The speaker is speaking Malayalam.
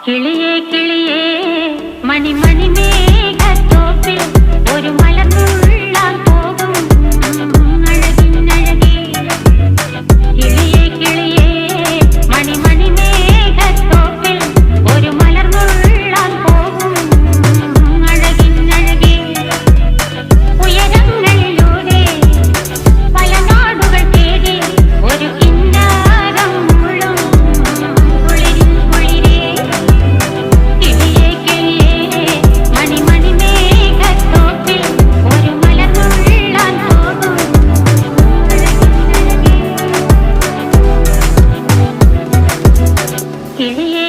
കിളിയേ കിളിയേ മണിമണി മേഘത്തോപ്പിൽ ഒരു മലർന്നുള്ളാൻ പോകും അഴകിനഴകേ. കിളിയേ കിളിയേ മണിമണി മേഘത്തോപ്പിൽ ഒരു മലർന്നുള്ളാൻ പോകും അഴകിനഴകേ. ഉയരങ്ങളിലൂടെ പല നാടുകൾ തേടി ഒരു കിന്നാരം മുള്ളും കുളിരിൻ കുളിരേ. കിളിയേ കിളിയേ മണിമണി മേഘത്തോപ്പിൽ ഒരു മലർന്നുള്ളാൻ പോകും അഴകിനഴകേ. കിളിയേ